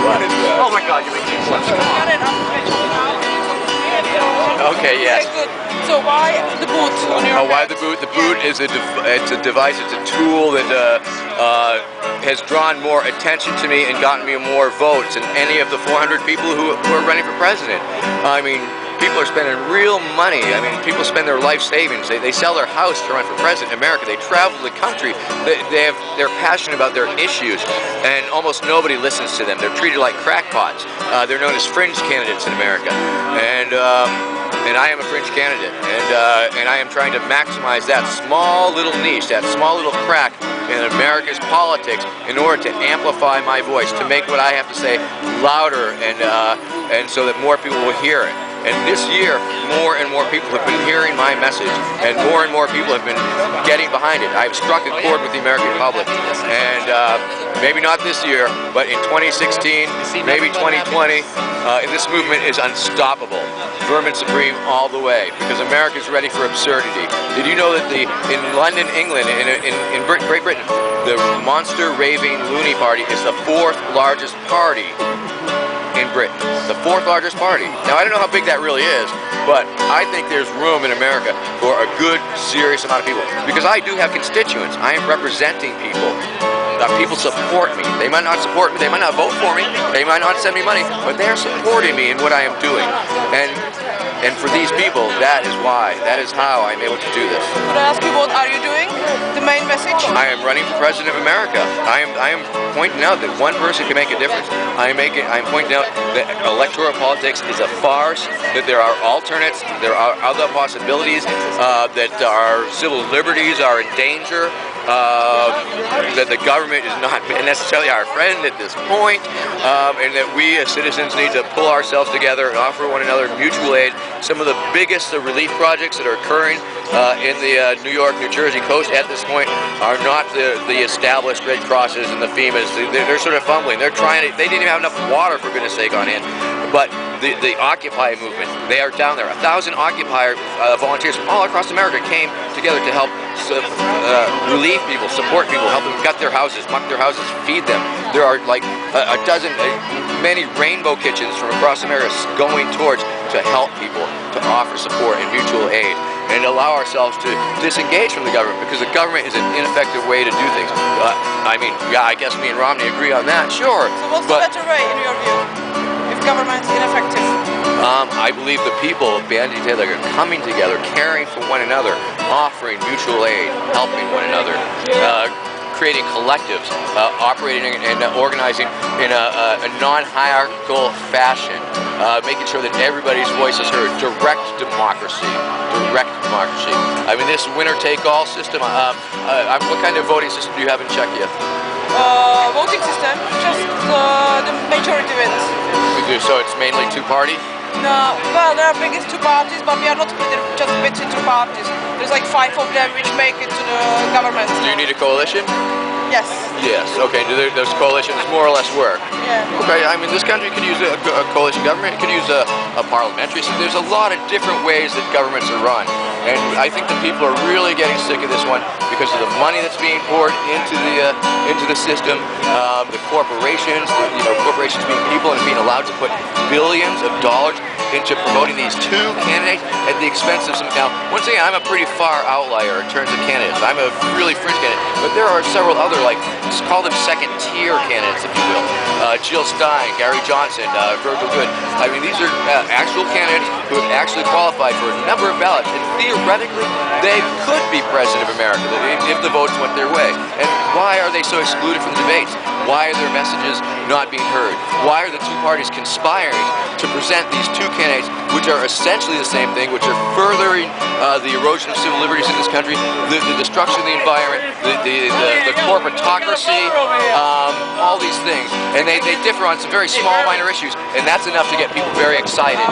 Oh my God, you're making fun. Okay, yes. Okay, good. So why the boot on your Oh, why head? the boot? The boot is it's a device, it's a tool that has drawn more attention to me and gotten me more votes than any of the 400 people who are running for president. I mean, people are spending real money. I mean, people spend their life savings. They sell their house to run for president in America. They travel the country. They're passionate about their issues, and almost nobody listens to them. They're treated like crackpots. They're known as fringe candidates in America, and I am a fringe candidate, and I am trying to maximize that small little niche, that small little crack in America's politics in order to amplify my voice, to make what I have to say louder, and so that more people will hear it. And this year, more and more people have been hearing my message, and more people have been getting behind it. I've struck a chord with the American public, and maybe not this year, but in 2016, maybe 2020, this movement is unstoppable. Vermin Supreme all the way, because America's ready for absurdity. Did you know that in London, England, in Great Britain, the monster raving loony party is the 4th largest party in Britain, the 4th largest party. Now, I don't know how big that really is, but I think there's room in America for a good, serious amount of people, because I do have constituents. I am representing people. People support me. They might not support me, they might not vote for me, they might not send me money, but they're supporting me in what I am doing. And for these people, that is how I'm able to do this. Could I ask you, what are you doing? The main message? I am running for president of America. I am pointing out that one person can make a difference. I'm pointing out that electoral politics is a farce, that there are alternates, there are other possibilities, that our civil liberties are in danger, that the government is not necessarily our friend at this point, and that we as citizens need to pull ourselves together and offer one another mutual aid. Some of the biggest relief projects that are occurring in the New York, New Jersey coast at this point are not the established Red Crosses and the FEMAs. They're sort of fumbling. They didn't even have enough water, for goodness sake, on hand. But the Occupy movement, they are down there. 1,000 Occupy volunteers from all across America came together to help relieve people, support people, help them gut their houses, muck their houses, feed them. There are like a dozen, many rainbow kitchens from across America going towards to help people, to offer support and mutual aid, and allow ourselves to disengage from the government, because the government is an ineffective way to do things. I mean, yeah, I guess me and Romney agree on that, sure. So what's the better way, in your view, if government is ineffective? I believe the people banding together, coming together, caring for one another, offering mutual aid, helping one another, creating collectives, operating and organizing in a non-hierarchical fashion, making sure that everybody's voice is heard. Direct democracy. Direct democracy. I mean, this winner-take-all system, what kind of voting system do you have in Czechia? Voting system, just the majority wins. So it's mainly two-party? No, well, there are biggest two parties, but we are not split just between two parties. There's like 5 of them which make it to the government. Do you need a coalition? Yes. Yes, okay. Do those coalitions more or less work? Yeah. Okay, I mean, this country could use a coalition government, it could use a parliamentary system. There's a lot of different ways that governments are run. And I think the people are really getting sick of this one because of the money that's being poured into the system, the corporations, corporations being people and being allowed to put billions of dollars into promoting these two candidates at the expense of some. Now, once again, I'm a pretty far outlier in terms of candidates. I'm a really fringe candidate, but there are several other, like, just call them second-tier candidates, if you will. Jill Stein, Gary Johnson, Virgil Good. I mean, these are actual candidates who have actually qualified for a number of ballots, and theoretically, they could be president of America if the votes went their way. And why are they so excluded from the debates? Why are their messages not being heard? Why are the two parties conspiring to present these two candidates, which are essentially the same thing, which are furthering the erosion of civil liberties in this country, the destruction of the environment, the corporatocracy, all these things. And they differ on some very small, minor issues, and that's enough to get people very excited.